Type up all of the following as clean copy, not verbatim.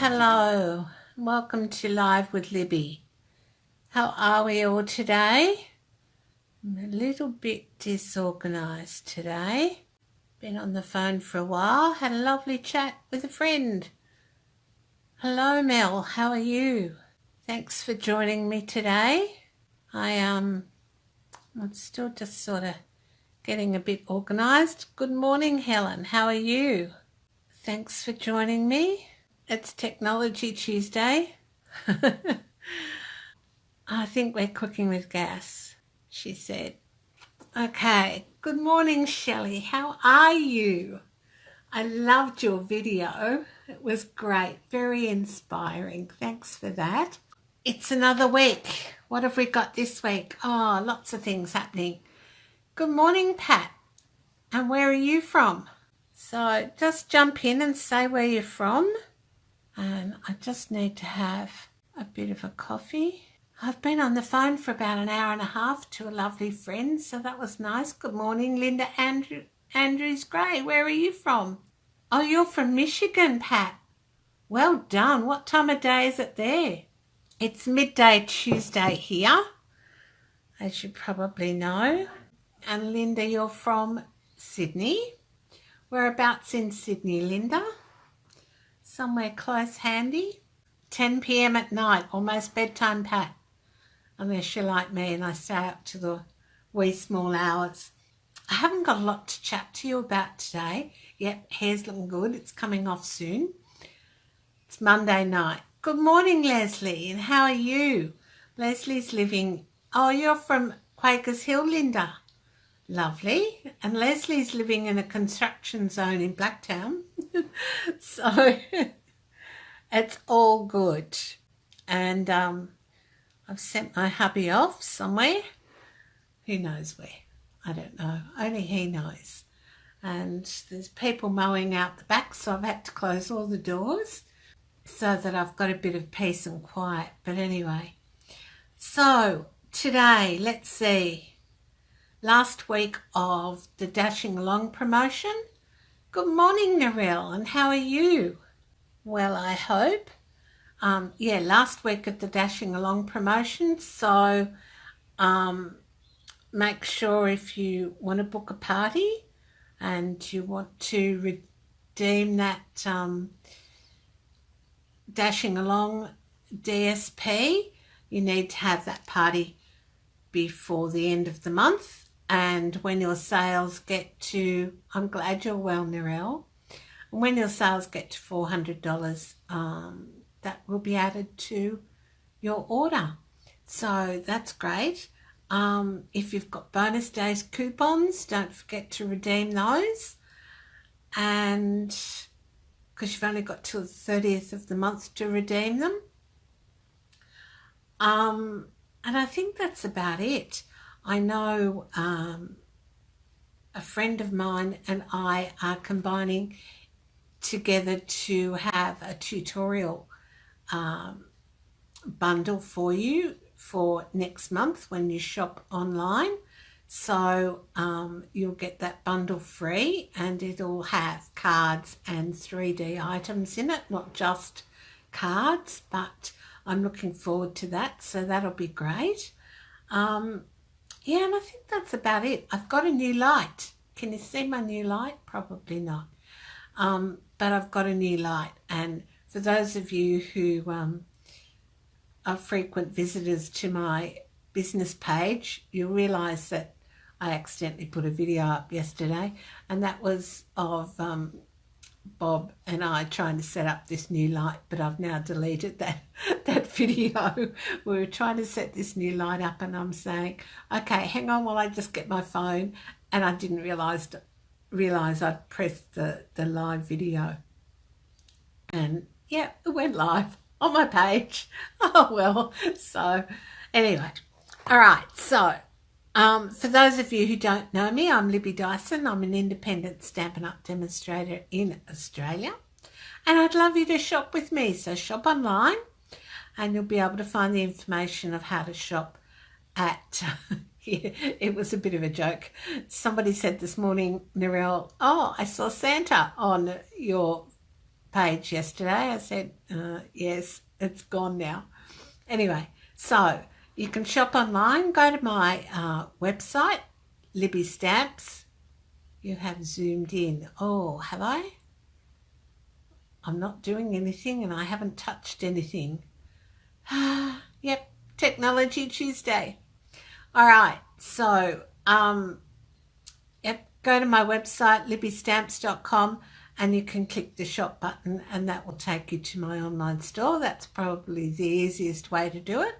Hello, welcome to Live with Libby. How are we all today? I'm a little bit disorganised today. Been on the phone for a while, had a lovely chat with a friend. Hello Mel, how are you? Thanks for joining me today. I'm still just sort of getting a bit organised. Good morning Helen, how are you? Thanks for joining me. It's Technology Tuesday. I think we're cooking with gas, she said. Okay, good morning Shelley, how are you? I loved your video. It was great, very inspiring. Thanks for that. It's another week. What have we got this week? Oh, lots of things happening. Good morning Pat, and where are you from? So just jump in and say where you're from. And I just need to have a bit of a coffee. I've been on the phone for about an hour and a half to a lovely friend, so that was nice. Good morning, Linda Andrews Gray. Where are you from? Oh, you're from Michigan, Pat. Well done. What time of day is it there? It's midday Tuesday here, as you probably know. And Linda, you're from Sydney. Whereabouts in Sydney, Linda? Somewhere close handy. 10 p.m. at night, almost bedtime, Pat. Unless you're like me and I stay up to the wee small hours. I haven't got a lot to chat to you about today. Yep, hair's looking good. It's coming off soon. It's Monday night. Good morning, Leslie, and how are you? Leslie's living... Oh, you're from Quakers Hill, Linda. Lovely. And Leslie's living in a construction zone in Blacktown. So it's all good. And I've sent my hubby off somewhere. Who knows where? I don't know. Only he knows. And there's people mowing out the back, so I've had to close all the doors so that I've got a bit of peace and quiet. But anyway, so today, let's see. Last week of the Dashing Along promotion. Good morning, Narelle, and how are you? Well, I hope. Last week of the Dashing Along promotion, so make sure if you want to book a party and you want to redeem that Dashing Along DSP, you need to have that party before the end of the month. And when your sales get to, I'm glad you're well, Narelle. When your sales get to $400, that will be added to your order. So that's great. If you've got bonus days coupons, don't forget to redeem those. And because you've only got till the 30th of the month to redeem them. And I think that's about it. I know a friend of mine and I are combining together to have a tutorial bundle for you for next month when you shop online. So you'll get that bundle free, and it'll have cards and 3D items in it, not just cards, but I'm looking forward to that, so that'll be great. Yeah, and I think that's about it. I've got a new light. Can you see my new light? Probably not. But I've got a new light. And for those of you who are frequent visitors to my business page, you'll realise that I accidentally put a video up yesterday. And that was of Bob and I trying to set up this new light, but I've now deleted that video. We were trying to set this new light up and I'm saying, okay, hang on while I just get my phone, and I didn't realise I'd pressed the live video. And yeah, it went live on my page. Oh well, so anyway, all right, so for those of you who don't know me, I'm Libby Dyson. I'm an independent Stampin' Up demonstrator in Australia, and I'd love you to shop with me. So shop online and you'll be able to find the information of how to shop at it was a bit of a joke. Somebody said this morning, Narelle, oh, I saw Santa on your page yesterday. I said, yes, it's gone now. Anyway, so you can shop online. Go to my website, Libby Stamps. You have zoomed in. Oh, have I? I'm not doing anything and I haven't touched anything. Yep, Technology Tuesday. All right, so yep, go to my website, libbystamps.com, and you can click the shop button and that will take you to my online store. That's probably the easiest way to do it.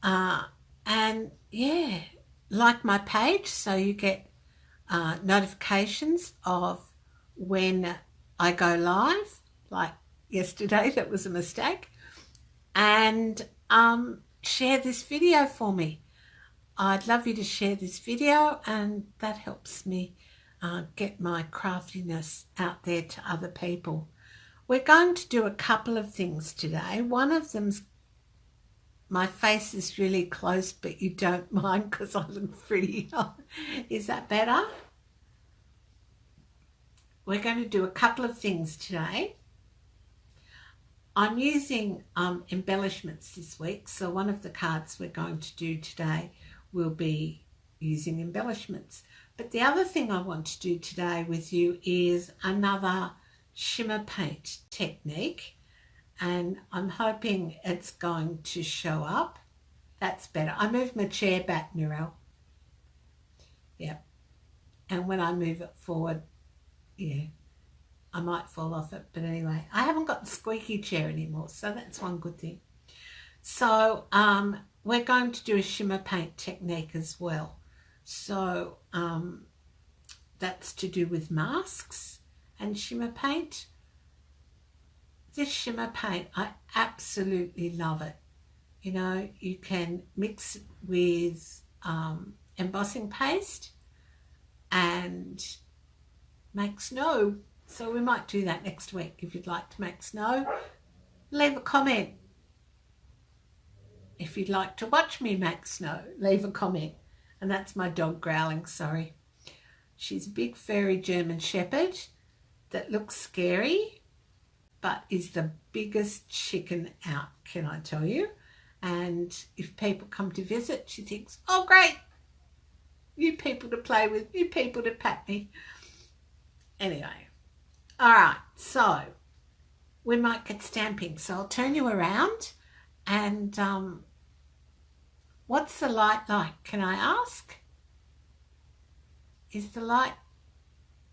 And yeah, like my page so you get notifications of when I go live. Like yesterday, that was a mistake. And share this video for me. I'd love you to share this video, and that helps me get my craftiness out there to other people. We're going to do a couple of things today. One of them's, my face is really close, but you don't mind because I look pretty. Is that better? We're going to do a couple of things today. I'm using embellishments this week, so one of the cards we're going to do today will be using embellishments. But the other thing I want to do today with you is another shimmer paint technique, and I'm hoping it's going to show up. That's better. I moved my chair back, Narelle. Yep. And when I move it forward, yeah, I might fall off it, but anyway, I haven't got the squeaky chair anymore, so that's one good thing. So we're going to do a shimmer paint technique as well. So that's to do with masks and shimmer paint. This shimmer paint, I absolutely love it. You know, you can mix it with embossing paste and make snow. So we might do that next week. If you'd like to make snow, leave a comment. If you'd like to watch me make snow, leave a comment. And that's my dog growling, sorry. She's a big furry German Shepherd that looks scary, but is the biggest chicken out, can I tell you? And if people come to visit, she thinks, oh great, new people to play with, new people to pat me. Anyway. All right, so we might get stamping. So I'll turn you around, and what's the light like, can I ask? Is the light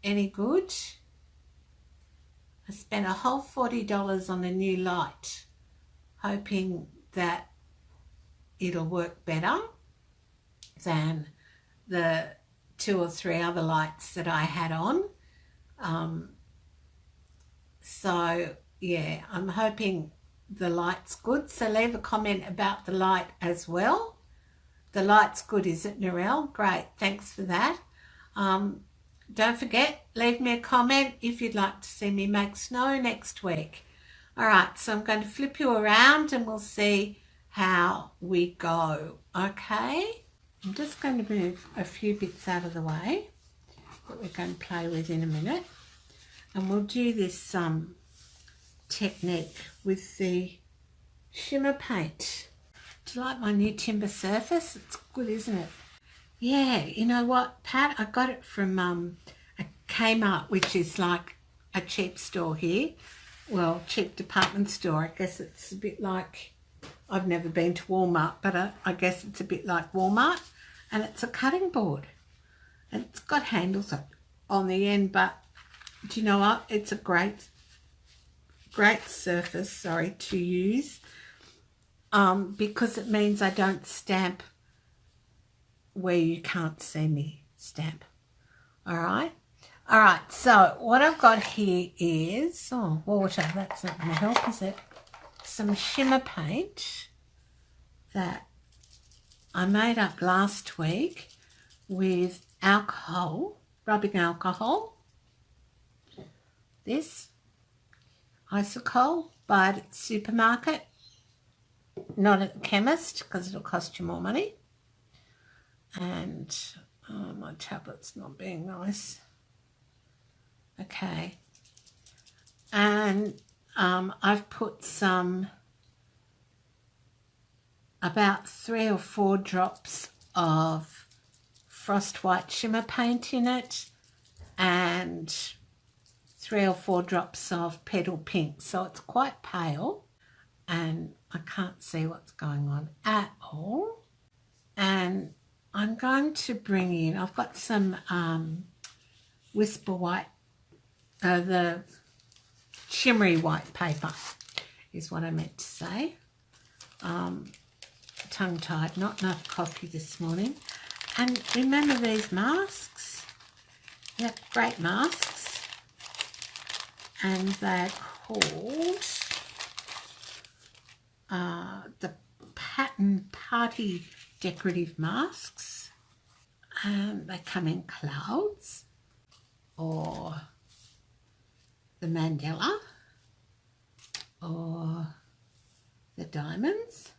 any good? I spent a whole $40 on a new light, hoping that it'll work better than the 2 or 3 other lights that I had on. So yeah, I'm hoping the light's good. So leave a comment about the light as well. The light's good, is it, Narelle? Great, thanks for that. Don't forget, leave me a comment if you'd like to see me make snow next week. All right, so I'm going to flip you around and we'll see how we go, okay? I'm just going to move a few bits out of the way that we're going to play with in a minute. And we'll do this technique with the shimmer paint. Do you like my new timber surface? It's good, isn't it? Yeah, you know what, Pat? I got it from a Kmart, which is like a cheap store here. Well, cheap department store. I guess it's a bit like, I've never been to Walmart, but I guess it's a bit like Walmart. And it's a cutting board. And it's got handles on the end, but do you know what? It's a great surface, to use because it means I don't stamp where you can't see me stamp. All right, so what I've got here is water. That's not going to help, is it? Some shimmer paint that I made up last week with alcohol, rubbing alcohol. This isocol, buy it at the supermarket, not at the chemist because it'll cost you more money. And my tablet's not being nice. Okay, And I've put about 3 or 4 drops of frost white shimmer paint in it and 3 or 4 drops of petal pink, so it's quite pale and I can't see what's going on at all. And I'm going to bring in, I've got some whisper white, the shimmery white paper is what I meant to say. Tongue-tied, not enough coffee this morning. And remember these masks? Yep, great masks. And they're called the Pattern Party Decorative Masks. And they come in clouds or the mandala or the diamonds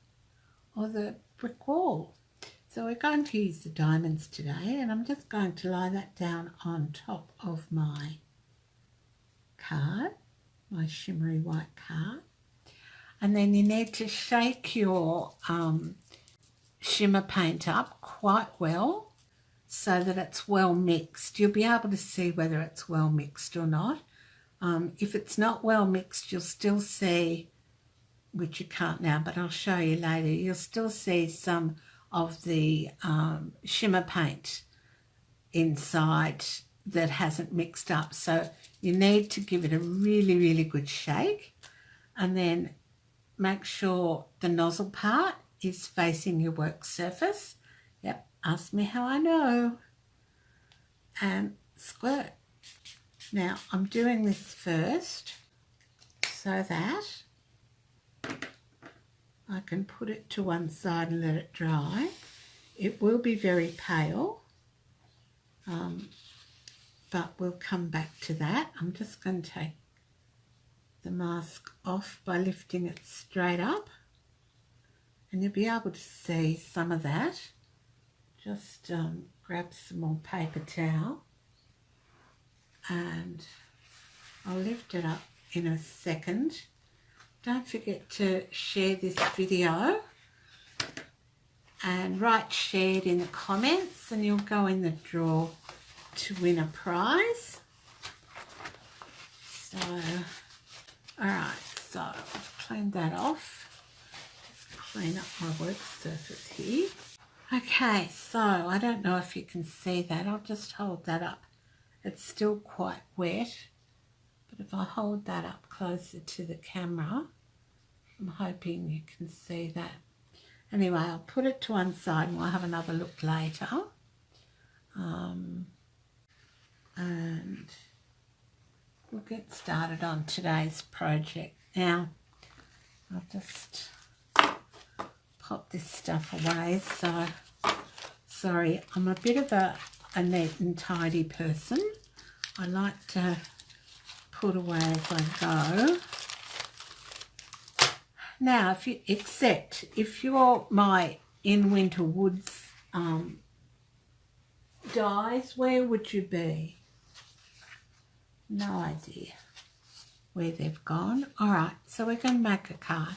or the brick wall. So we're going to use the diamonds today, and I'm just going to lie that down on top of my card, my shimmery white card. And then you need to shake your shimmer paint up quite well so that it's well mixed. You'll be able to see whether it's well mixed or not. If it's not well mixed, you'll still see, which you can't now, but I'll show you later, you'll still see some of the shimmer paint inside that hasn't mixed up. So you need to give it a really, really good shake, and then make sure the nozzle part is facing your work surface. Yep, ask me how I know. And squirt. Now I'm doing this first so that I can put it to one side and let it dry. It will be very pale, but we'll come back to that. I'm just going to take the mask off by lifting it straight up, and you'll be able to see some of that. Just grab some more paper towel and I'll lift it up in a second. Don't forget to share this video and write shared in the comments, and you'll go in the draw to win a prize. So, alright, so I've cleaned that off. Just clean up my work surface here. Okay, so I don't know if you can see that. I'll just hold that up. It's still quite wet. But if I hold that up closer to the camera, I'm hoping you can see that. Anyway, I'll put it to one side and we'll have another look later. And we'll get started on today's project. Now, I'll just pop this stuff away. So, sorry, I'm a bit of a neat and tidy person. I like to put away as I go. Now, if you're my In Winter Woods dies, where would you be? No idea where they've gone. All right, so we're going to make a card.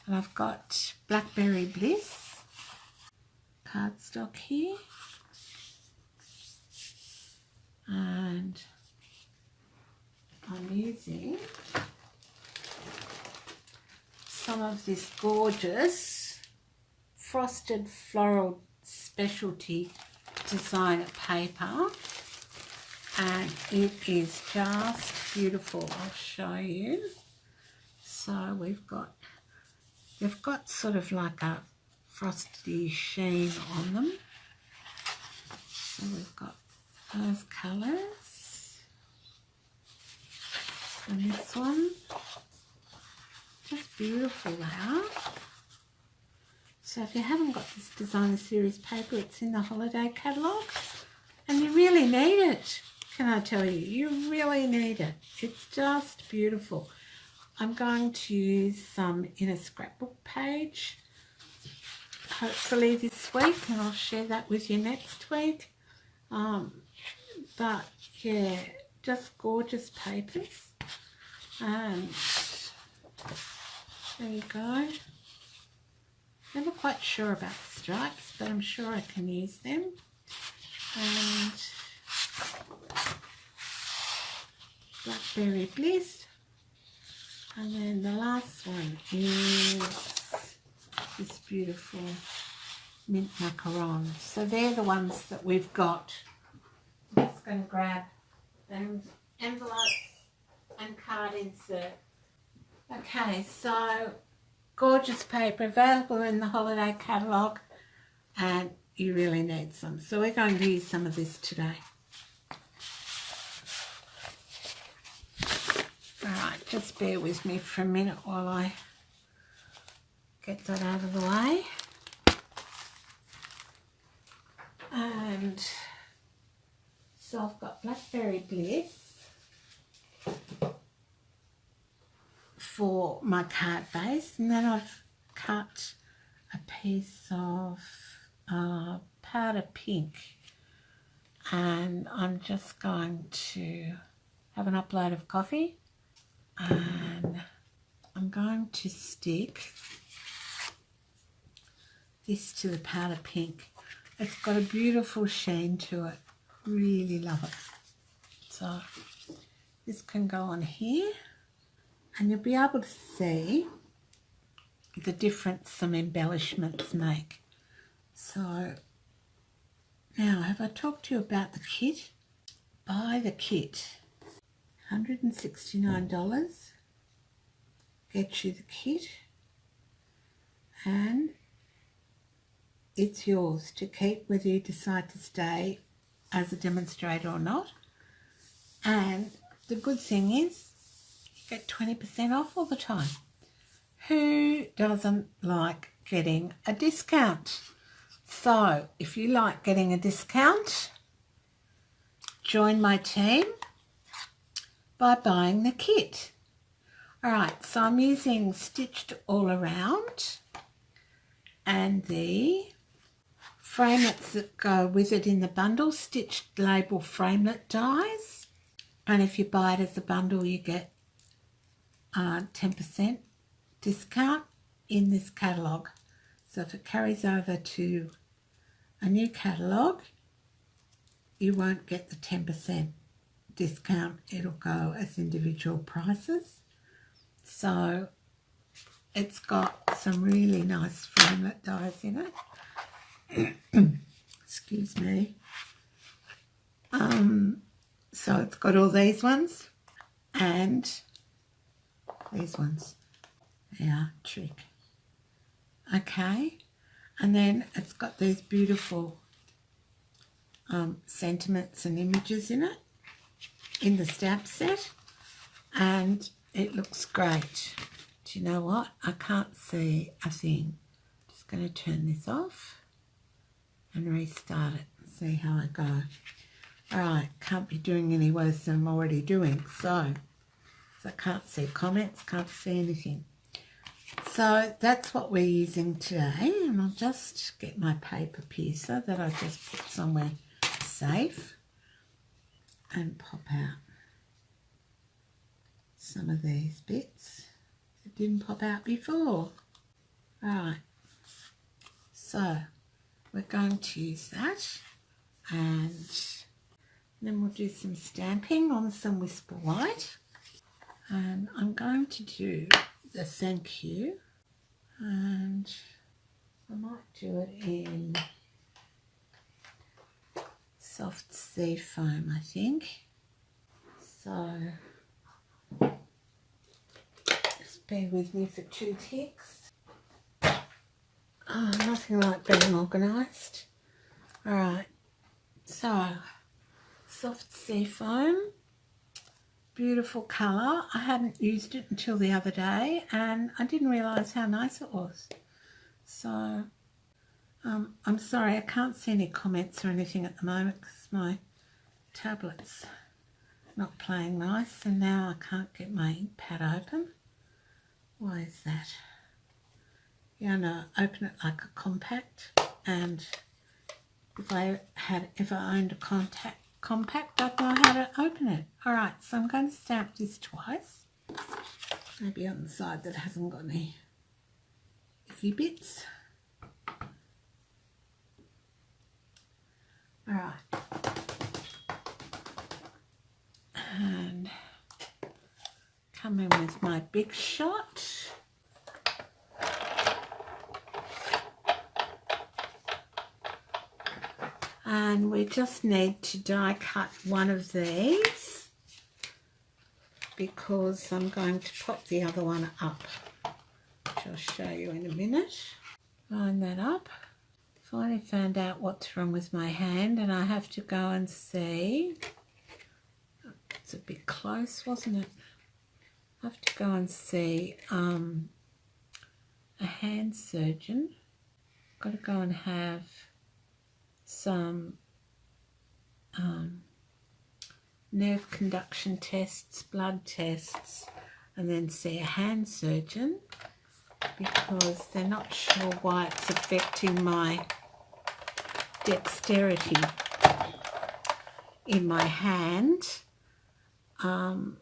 And I've got Blackberry Bliss cardstock here. And I'm using some of this gorgeous frosted floral specialty designer paper, and it is just beautiful. I'll show you. So they've got sort of like a frosty sheen on them. So we've got those colours, and this one, just beautiful now. So if you haven't got this designer series paper, it's in the holiday catalogue, and you really need it. Can I tell you, you really need it. It's just beautiful. I'm going to use some in a scrapbook page, hopefully this week, and I'll share that with you next week. But yeah, just gorgeous papers. And there you go. Never quite sure about the stripes, but I'm sure I can use them. And Blackberry Bliss. And then the last one is this beautiful mint macaron. So they're the ones that we've got. I'm just going to grab an envelope and card insert. Okay, so gorgeous paper available in the holiday catalogue, and you really need some. So we're going to use some of this today. Alright, just bear with me for a minute while I get that out of the way. And so I've got Blackberry Bliss for my card base, and then I've cut a piece of powder pink, and I'm just going to have an upload of coffee, and I'm going to stick this to the powder pink. It's got a beautiful sheen to it, really love it. So this can go on here, and you'll be able to see the difference some embellishments make. So now, have I talked to you about the kit? Buy the kit. $169 gets you the kit, and it's yours to keep whether you decide to stay as a demonstrator or not. And the good thing is you get 20% off all the time. Who doesn't like getting a discount? So if you like getting a discount, join my team by buying the kit. Alright, so I'm using Stitched All Around and the framelits that go with it in the bundle, Stitched Label Framelit dies. And if you buy it as a bundle, you get 10% discount in this catalogue. So if it carries over to a new catalogue, you won't get the 10% discount. It'll go as individual prices. So it's got some really nice framelit dies in it. Excuse me. So it's got all these ones and these ones. They are trick. Okay, and then it's got these beautiful sentiments and images in it in the stamp set, and it looks great. Do you know what? I can't see a thing. Just going to turn this off and restart it and see how I go. Alright, can't be doing any worse than I'm already doing. So I can't see comments, can't see anything. So that's what we're using today, and I'll just get my paper piercer that I just put somewhere safe and pop out some of these bits that didn't pop out before. Alright, so we're going to use that, and then we'll do some stamping on some Whisper White, and I'm going to do the thank you, and I might do it in soft sea foam, I think. So just bear with me for 2 ticks. Oh, nothing like being organised. Alright, so soft sea foam, beautiful colour. I hadn't used it until the other day and I didn't realise how nice it was. So I'm sorry, I can't see any comments or anything at the moment because my tablet's not playing nice, and now I can't get my ink pad open. Why is that? Yeah, no, open it like a compact, and if I had ever owned a compact, I'd know how to open it. Alright, so I'm going to stamp this twice. Maybe on the side that hasn't got any icky bits. Alright. And come in with my big shot. And we just need to die cut one of these because I'm going to pop the other one up, which I'll show you in a minute. Line that up. Finally found out what's wrong with my hand and I have to go and see. It's a bit close, wasn't it? I have to go and see a hand surgeon. Got to go and have some nerve conduction tests, blood tests, and then see a hand surgeon because they're not sure why it's affecting my dexterity in my hand, and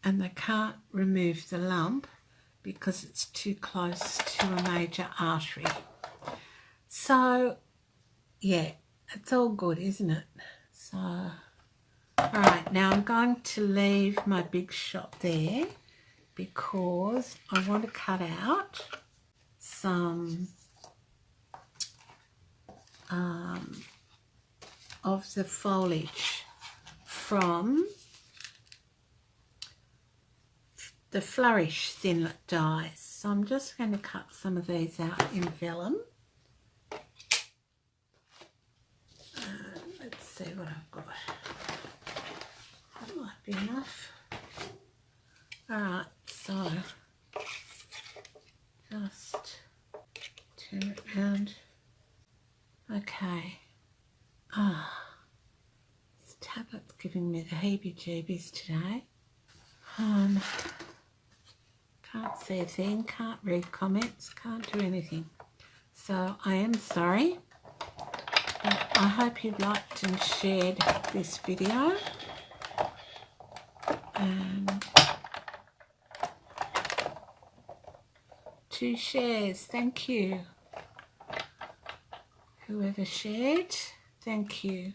they can't remove the lump because it's too close to a major artery. So yeah, it's all good, isn't it? So alright, now I'm going to leave my big shot there because I want to cut out some of the foliage from the Flourish Thinlet dies. So I'm just going to cut some of these out in vellum. Let's see what I've got. That might be enough. Alright, so just turn it around. Okay. This tablet's giving me the heebie-jeebies today. Can't see a thing, can't read comments, can't do anything. So I am sorry. But I hope you've liked and shared this video. And 2 shares, thank you. Whoever shared, thank you.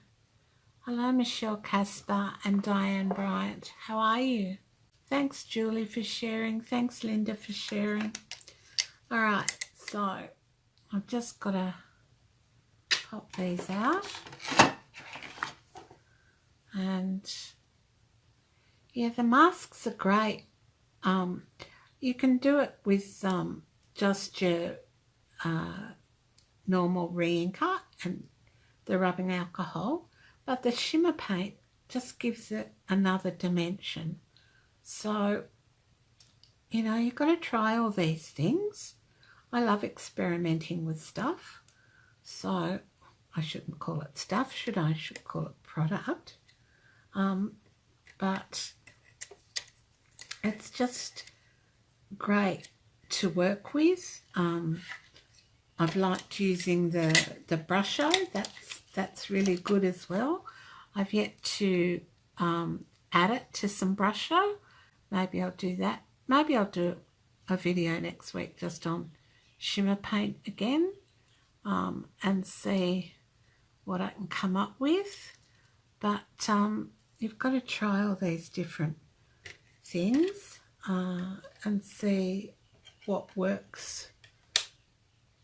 Hello Michelle Casper and Diane Bryant, how are you? Thanks Julie for sharing, thanks Linda for sharing. Alright, so I've just got to pop these out. And yeah, the masks are great. You can do it with just your normal re-inker and the rubbing alcohol, but the shimmer paint just gives it another dimension. So, you know, you've got to try all these things. I love experimenting with stuff. So, I shouldn't call it stuff, should I? I should call it product. But it's just great to work with. I've liked using the brusho. That's really good as well. I've yet to add it to some brusho. Maybe I'll do that. Maybe I'll do a video next week just on shimmer paint again, and see what I can come up with. But you've got to try all these different things and see what works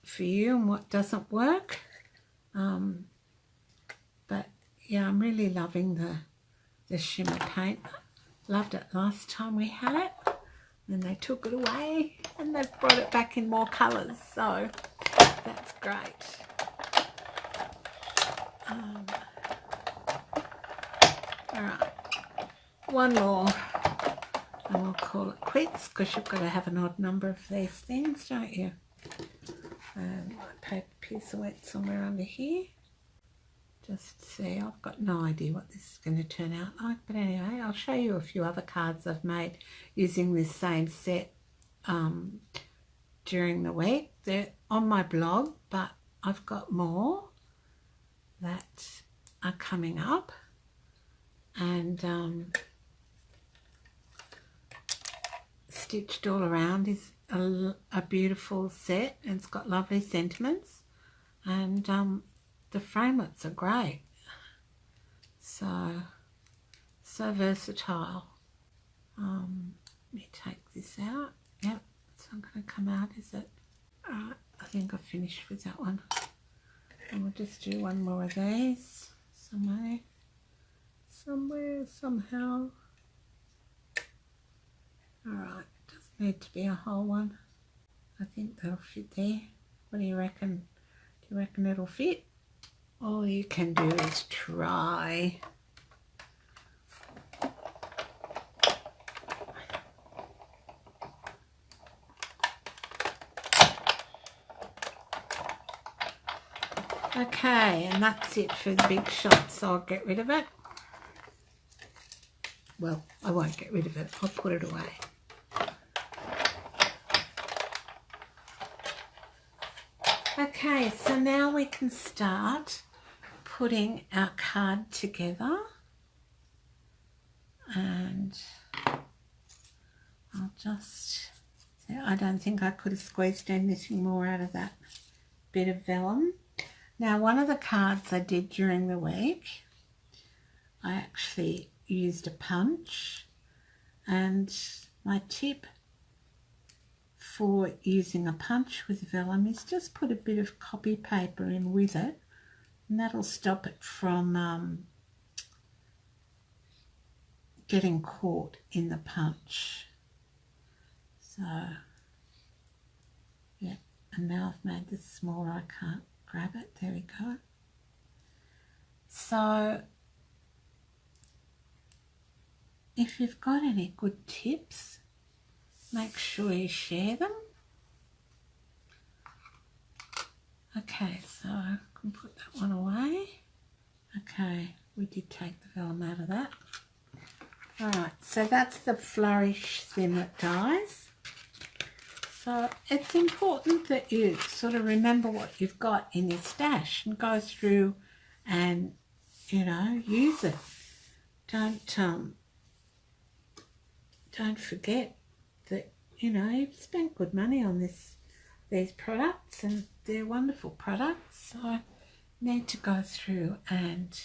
for you and what doesn't work. But yeah, I'm really loving the shimmer paint. Loved it last time we had it, and then they took it away and they've brought it back in more colours, so that's great. Alright, one more and we'll call it quits, because you've got to have an odd number of these things, don't you? My paper piece went somewhere under here. Just see, I've got no idea what this is going to turn out like, but anyway, I'll show you a few other cards I've made using this same set during the week. They're on my blog, but I've got more that are coming up, and stitched all around is a beautiful set, and it's got lovely sentiments, and the framelits are great, so versatile. Let me take this out. Yep, it's not going to come out, is it? Alright, I think I've finished with that one, and we'll just do one more of these somewhere, somehow. Alright, doesn't need to be a whole one. I think that'll fit there. What do you reckon? Do you reckon it'll fit? All you can do is try. Okay, and that's it for the big shot, so I'll get rid of it. Well, I won't get rid of it, I'll put it away. Okay, so now we can start putting our card together, and I'll just, I don't think I could have squeezed anything more out of that bit of vellum. Now, one of the cards I did during the week, I actually used a punch, and my tip for using a punch with vellum is just put a bit of copy paper in with it, and that'll stop it from getting caught in the punch. So yeah, and now I've made this smaller, I can't grab it, there we go. So if you've got any good tips, make sure you share them. Okay, so I can put that one away. Okay, we did take the vellum out of that. Alright, so that's the Flourish Thinlit dies. So it's important that you sort of remember what you've got in your stash and go through and, you know, use it. Don't forget that, you know, you've spent good money on these products, and they're wonderful products, so I need to go through and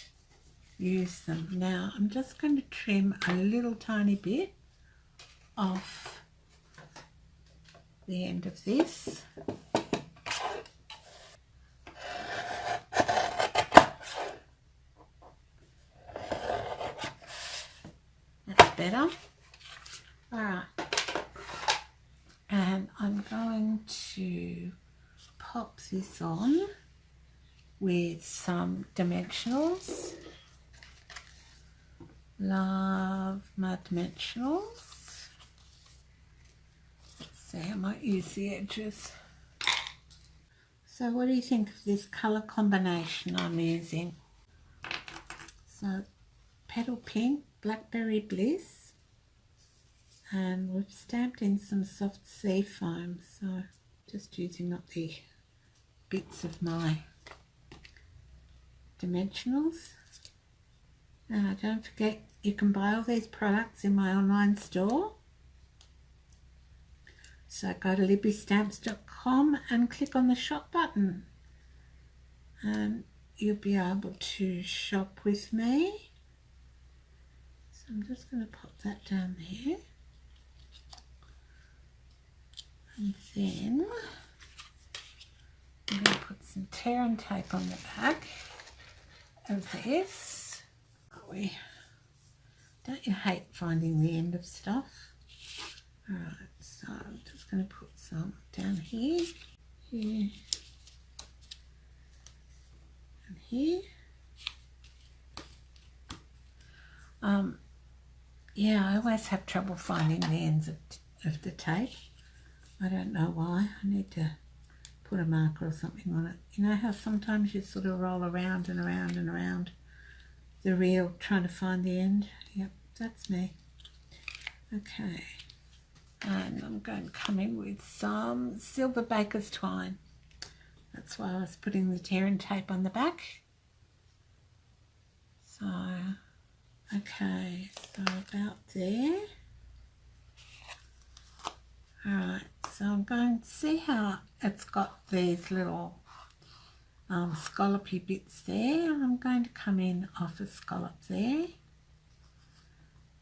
use them. Now I'm just going to trim a little tiny bit off the end of this. That's better. Alright, and I'm going to pop this on with some dimensionals. Love my dimensionals. Let's see, I might use the edges. So what do you think of this colour combination I'm using? So Petal Pink, Blackberry Bliss, and we've stamped in some soft sea foam, so just using up the bits of my dimensionals. Now don't forget, you can buy all these products in my online store, so go to libbystamps.com and click on the shop button, and you'll be able to shop with me. So I'm just going to pop that down there. And then I'm going to put some tear and tape on the back of this. Don't you hate finding the end of stuff? Alright, so I'm just going to put some down here, here, and here. Yeah, I always have trouble finding the ends of the tape. I don't know why. I need to put a marker or something on it. You know how sometimes you sort of roll around and around and around the reel trying to find the end? Yep, that's me. Okay, and I'm going to come in with some silver baker's twine. That's why I was putting the tear and tape on the back. So, okay, so about there. Alright, so I'm going to see how it's got these little scallopy bits there. I'm going to come in off a scallop there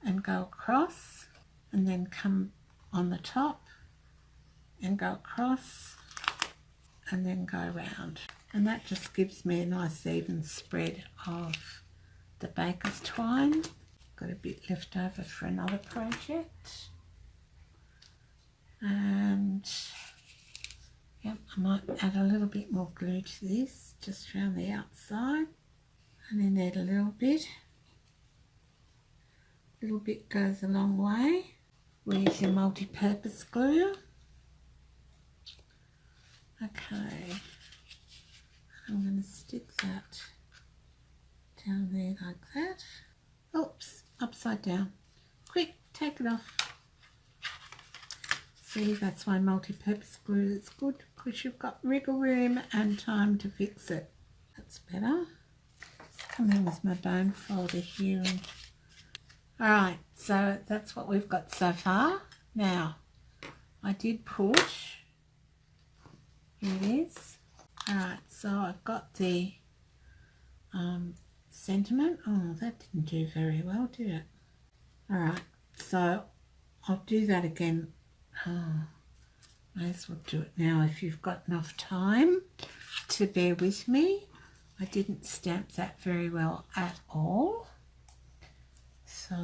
and go across, and then come on the top and go across and then go around, and that just gives me a nice even spread of the baker's twine. Got a bit left over for another project, and yep, I might add a little bit more glue to this just around the outside. Only need a little bit. A little bit goes a long way. We're using multi-purpose glue. Okay, I'm going to stick that down there like that. Oops, upside down. Quick, take it off. See, that's why multi-purpose glue is good, because you've got wriggle room and time to fix it. That's better. Let's come in with my bone folder here. Alright, so that's what we've got so far. Now, I did push. Here it is. Alright, so I've got the sentiment. Oh, that didn't do very well, did it? Alright, so I'll do that again. Oh, may as well do it now if you've got enough time to bear with me. I didn't stamp that very well at all. So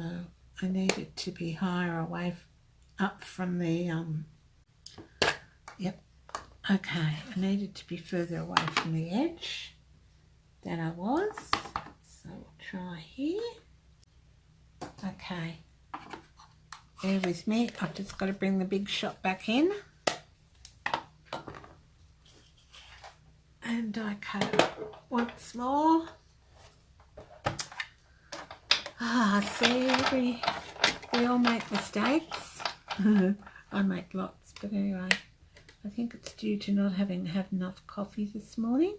I need it to be higher away up from the, yep, okay, I need it to be further away from the edge than I was. So we'll try here. Okay, bear with me, I've just got to bring the big shot back in. And I cut it once more. See, we all make mistakes. I make lots, but anyway, I think it's due to not having had enough coffee this morning.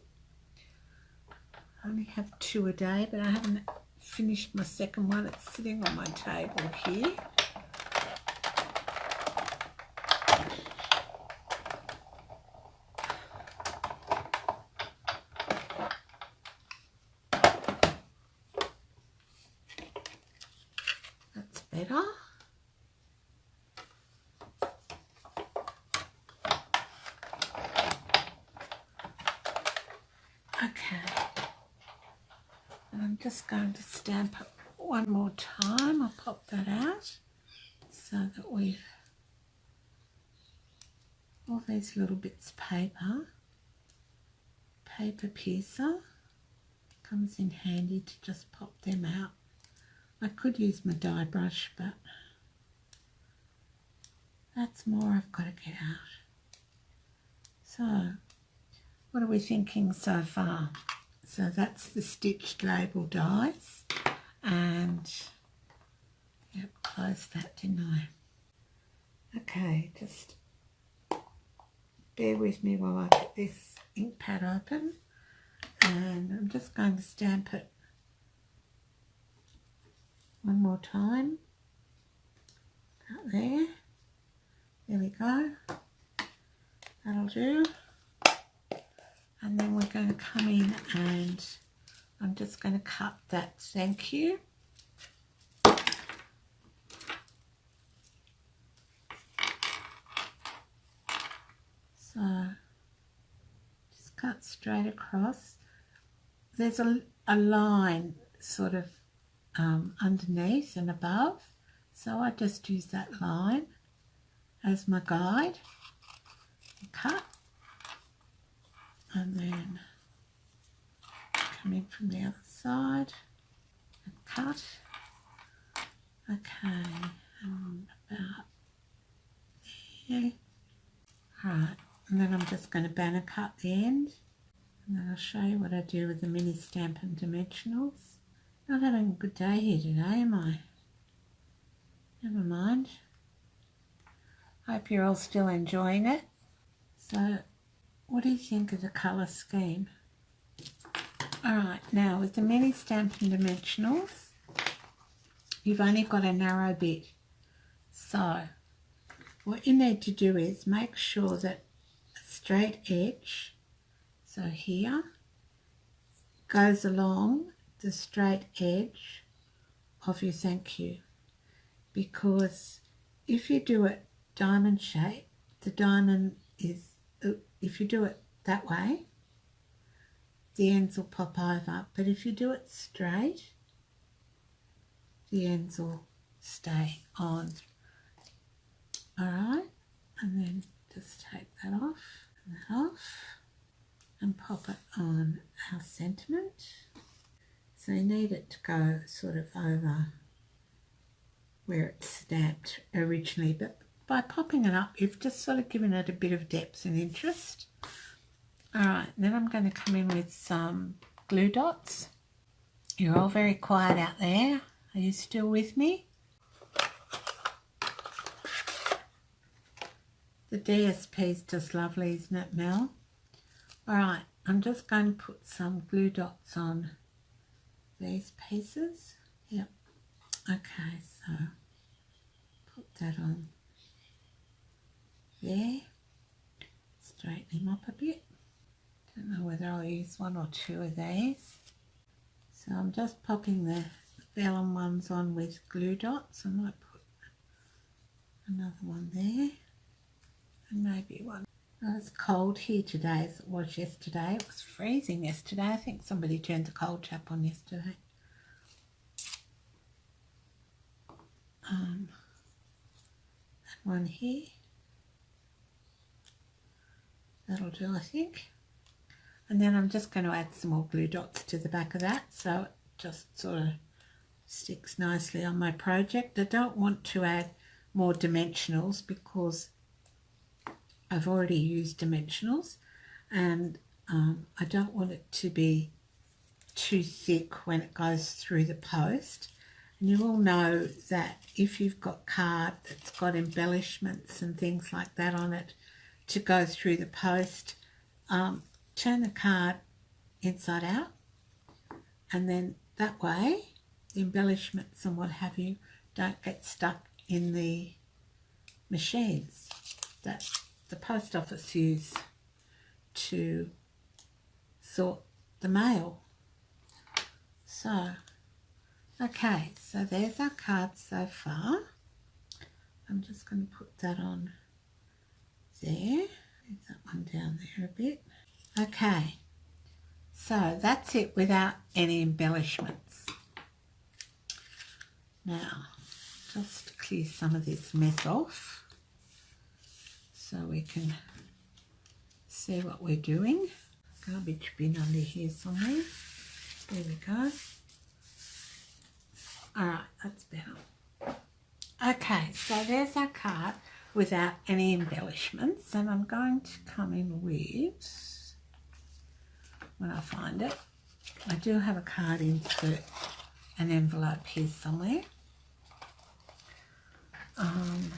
I only have 2 a day, but I haven't finished my second one. It's sitting on my table here. Better. Okay, and I'm just going to stamp it one more time. I'll pop that out so that we've all these little bits of paper piercer. Comes in handy to just pop them out. I could use my die brush, but that's more I've got to get out. So, what are we thinking so far? So that's the stitched label dies, and yep, closed that, didn't I? Okay, just bear with me while I get this ink pad open, and I'm just going to stamp it one more time. Out there. There we go. That'll do. And then we're going to come in and I'm just going to cut that thank you. So just cut straight across. There's a line sort of underneath and above, so I just use that line as my guide and cut, and then come in from the other side and cut. Okay, and about there. Alright, and then I'm just going to banner cut the end, and then I'll show you what I do with the mini Stampin' Dimensionals. Not having a good day here today, am I? Never mind. Hope you're all still enjoying it. So, what do you think of the colour scheme? Alright, now with the mini Stampin' Dimensionals, you've only got a narrow bit. So, what you need to do is make sure that a straight edge, so here, goes along the straight edge of your thank you, because if you do it diamond shape, the diamond is, if you do it that way, the ends will pop over, but if you do it straight, the ends will stay on. Alright, and then just take that off, and pop it on our sentiment. So you need it to go sort of over where it's stamped originally, but by popping it up, you've just sort of given it a bit of depth and interest. Alright, then I'm going to come in with some glue dots. You're all very quiet out there. Are you still with me? The DSP is just lovely, isn't it, Mel? Alright, I'm just going to put some glue dots on these pieces. Yep. Okay, so put that on there. Straighten him up a bit. Don't know whether I'll use one or two of these. So I'm just popping the vellum ones on with glue dots. I might put another one there. And maybe one. Oh, it's cold here today as it was yesterday. It was freezing yesterday. I think somebody turned the cold tap on yesterday. And one here. That'll do, I think. And then I'm just going to add some more glue dots to the back of that, so it just sort of sticks nicely on my project. I don't want to add more dimensionals because I've already used dimensionals, and I don't want it to be too thick when it goes through the post. And you all know that if you've got card that's got embellishments and things like that on it to go through the post, turn the card inside out, and then that way the embellishments and what have you don't get stuck in the machines that the post office use to sort the mail. So, okay, so there's our card so far. I'm just going to put that on there. Move that one down there a bit. Okay, so that's it without any embellishments. Now, just clear some of this mess off so we can see what we're doing. Garbage bin under here somewhere. There we go. Alright, that's better. Okay, so there's our card without any embellishments, and I'm going to come in with, when I find it, I do have a card insert, an envelope here somewhere. And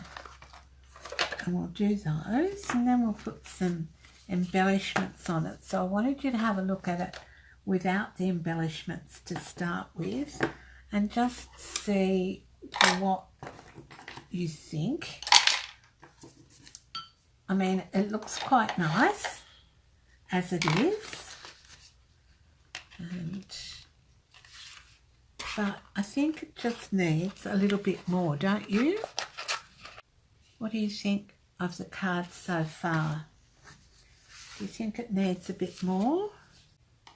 we'll do those, and then we'll put some embellishments on it. So I wanted you to have a look at it without the embellishments to start with, and just see what you think. I mean, it looks quite nice as it is, but I think it just needs a little bit more, don't you? What do you think of the card so far? Do you think it needs a bit more?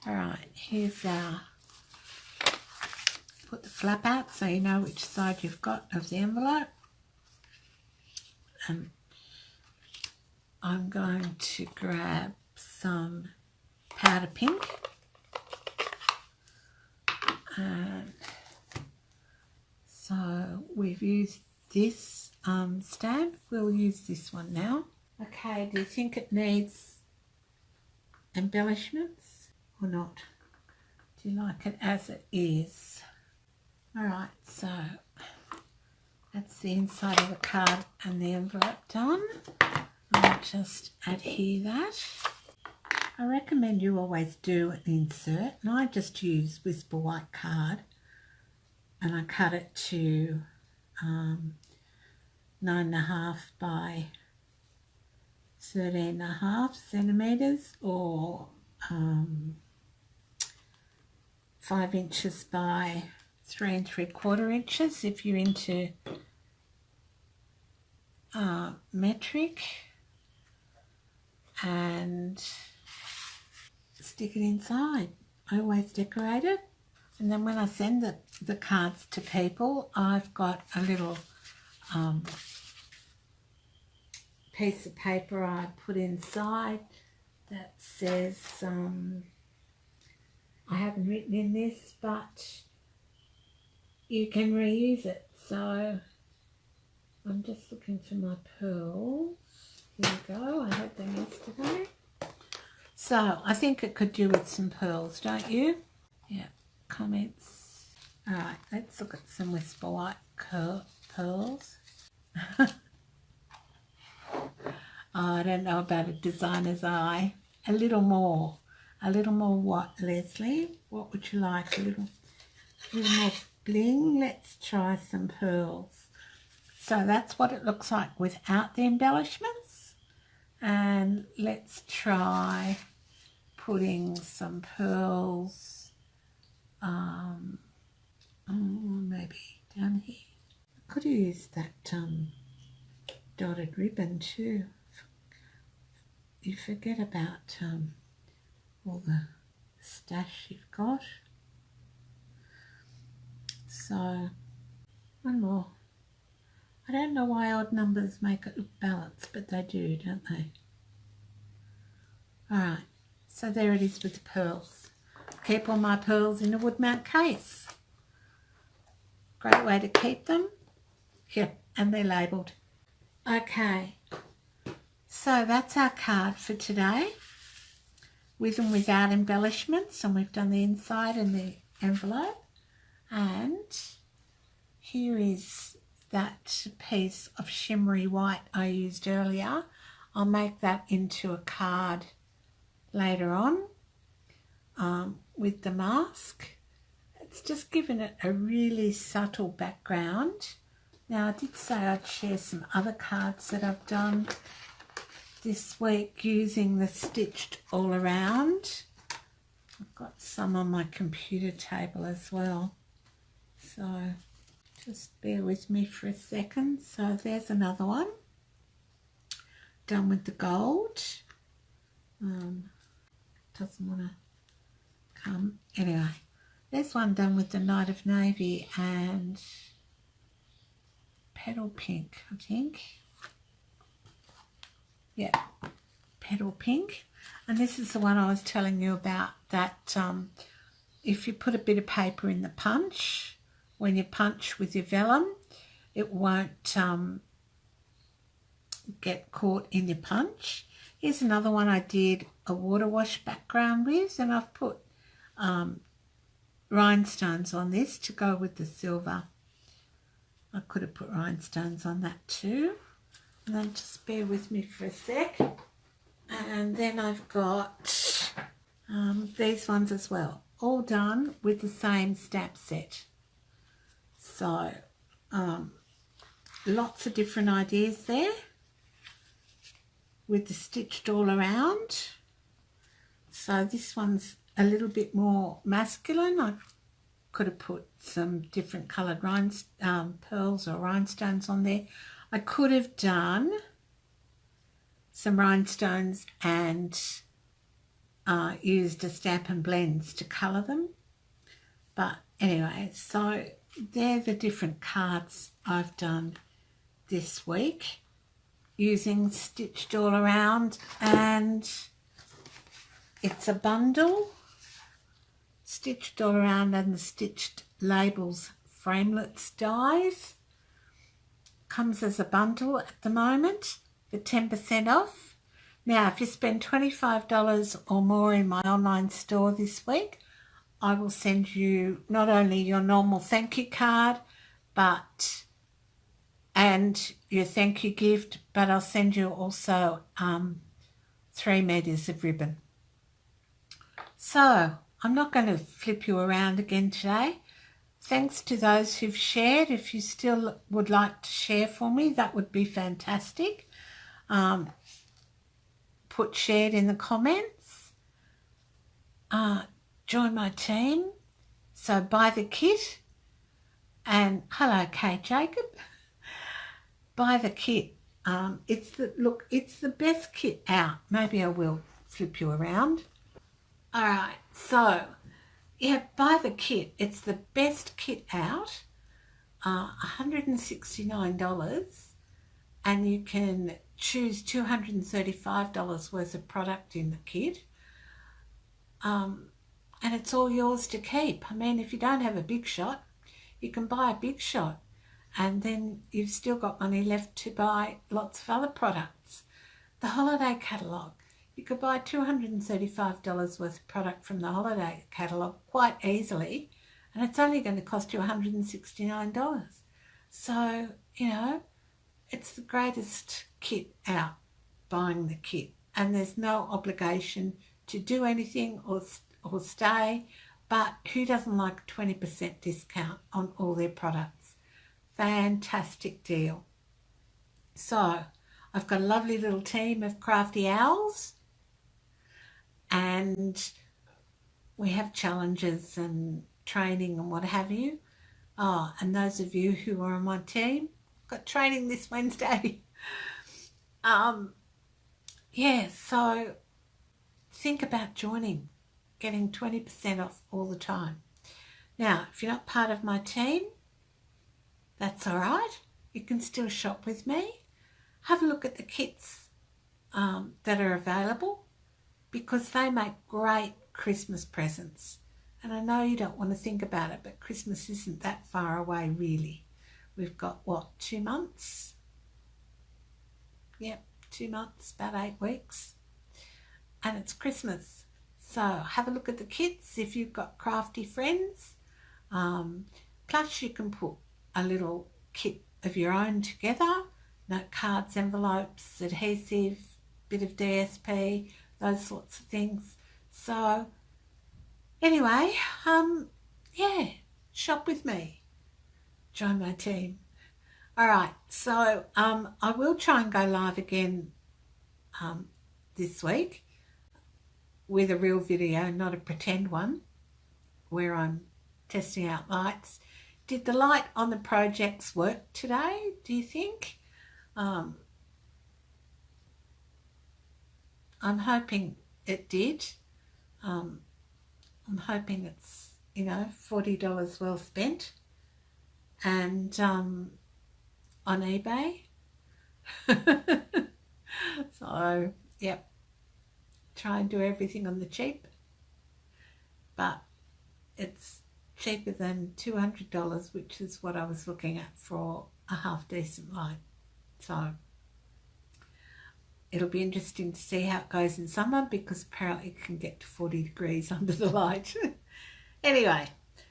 Alright, here's our, put the flap out so you know which side you've got of the envelope. And I'm going to grab some powder pink, and so we've used this stamp, we'll use this one now. Okay, do you think it needs embellishments or not? Do you like it as it is? Alright, so that's the inside of the card and the envelope done. I'll just adhere that. I recommend you always do an insert, and I just use Whisper White card, and I cut it to 9.5 by 13.5 centimetres, or 5 inches by 3 3/4 inches if you're into metric, and stick it inside. I always decorate it, and then when I send the cards to people, I've got a little piece of paper I put inside that says, I haven't written in this, but you can reuse it. So I'm just looking for my pearls. Here we go, I had them yesterday. So I think it could do with some pearls, don't you? Yeah, comments. All right, let's look at some Whisper White pearls. Oh, I don't know about a designer's eye. A little more what, Leslie? What would you like? A little more bling? Let's try some pearls. So that's what it looks like without the embellishments. And let's try putting some pearls, maybe down here. I could have used that dotted ribbon too. You forget about all the stash you've got. So one more. I don't know why odd numbers make it look balanced, but they do, don't they? Alright, so there it is with the pearls. Keep all my pearls in a wood mount case. Great way to keep them. Here, and they're labelled. Okay, so that's our card for today, with and without embellishments, and we've done the inside and the envelope. And here is that piece of shimmery white I used earlier. I'll make that into a card later on with the mask. It's just given it a really subtle background. Now I did say I'd share some other cards that I've done this week using the stitched all around. I've got some on my computer table as well. So just bear with me for a second. So there's another one done with the gold. Doesn't want to come. Anyway, there's one done with the Night of Navy and Petal Pink, I think. Yeah, Petal Pink. And this is the one I was telling you about, that if you put a bit of paper in the punch, when you punch with your vellum, it won't get caught in your punch. Here's another one I did a water wash background with, and I've put rhinestones on this to go with the silver. I could have put rhinestones on that too. And then just bear with me for a sec. And then I've got these ones as well, all done with the same stamp set. So lots of different ideas there with the stitched all around. So this one's a little bit more masculine. I could have put some different coloured pearls or rhinestones on there. I could have done some rhinestones and used a Stampin' Blends to colour them. But anyway, so they're the different cards I've done this week using stitched all around, and it's a bundle, stitched all around, and the stitched labels framelits dies. Comes as a bundle at the moment for 10% off. Now, if you spend $25 or more in my online store this week, I will send you not only your normal thank you card, and your thank you gift, but I'll send you also 3 meters of ribbon. So I'm not going to flip you around again today. Thanks to those who've shared. If you still would like to share for me, that would be fantastic. Put shared in the comments. Join my team. So buy the kit. And hello, Kate Jacob. Buy the kit. It's the best kit out. Maybe I will flip you around. All right, so yeah, buy the kit. It's the best kit out. $169, and you can choose $235 worth of product in the kit. And it's all yours to keep. I mean, if you don't have a big shot, you can buy a big shot, and then you've still got money left to buy lots of other products. The holiday catalogue. You could buy $235 worth of product from the holiday catalogue quite easily, and it's only going to cost you $169. So, you know, it's the greatest kit out, buying the kit. And there's no obligation to do anything or stay, but who doesn't like a 20% discount on all their products? Fantastic deal. So, I've got a lovely little team of crafty owls, and we have challenges and training and what have you. Oh, and those of you who are on my team, I've got training this Wednesday. Yeah, so think about joining, getting 20% off all the time. Now, if you're not part of my team, that's all right. You can still shop with me. Have a look at the kits that are available, because they make great Christmas presents. And I know you don't want to think about it, but Christmas isn't that far away, really. We've got, what, 2 months? Yep, 2 months, about 8 weeks. And it's Christmas. So have a look at the kits if you've got crafty friends. Plus you can put a little kit of your own together. Note cards, envelopes, adhesive, bit of DSP, those sorts of things. So anyway, yeah, shop with me. Join my team. All right, so I will try and go live again this week with a real video, not a pretend one, where I'm testing out lights. Did the light on the projects work today, do you think? I'm hoping it did. I'm hoping it's, you know, $40 well spent. And on eBay. So, yep. Try and do everything on the cheap. But it's cheaper than $200, which is what I was looking at for a half decent light. So it'll be interesting to see how it goes in summer, because apparently it can get to 40 degrees under the light. Anyway,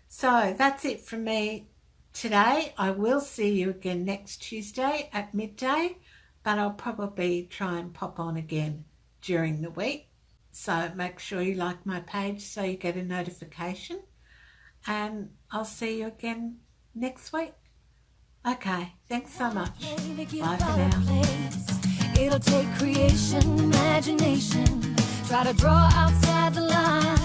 so that's it from me today. I will see you again next Tuesday at midday, but I'll probably try and pop on again during the week. So make sure you like my page so you get a notification, and I'll see you again next week. Okay, thanks so much. Bye for now. It'll take creation, imagination, try to draw outside the line.